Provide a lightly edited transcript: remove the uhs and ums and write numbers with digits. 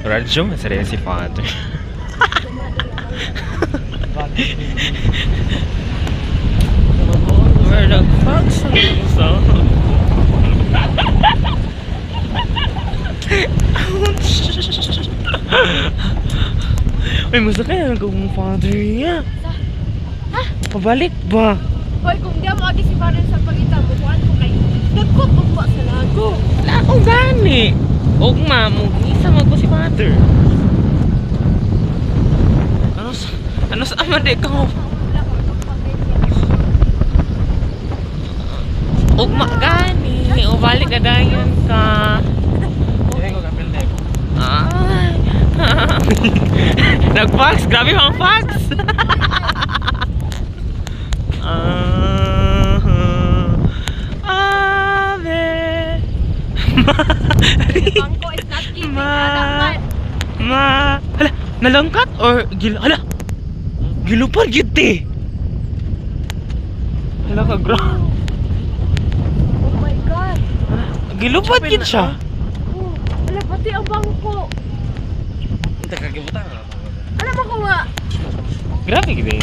Radyo, masaraya si Father. Where the fuck's so? Uy, masa kaya nagawang Father niya? Ha? Pabalik ba? Hoy, kung di mo agi si Father sa pagita, bukuhan ko kayo. Dagkot mo ba sa lago? Wala akong gani. Og mo, isa mo ko si Father. Ano sa ama de ko? Og gani, o balik ka dayon ka. Ay. Nag-fax, grabe mga fax. Bangko is not eating. Hala, nalangkat or hala, gilupad yun te. Hala ka bro. Oh my god. Gilupad yun siya. Oh, wala pati ang bangko. Ito kagibutang. Alam mo ko nga. Grabe gini.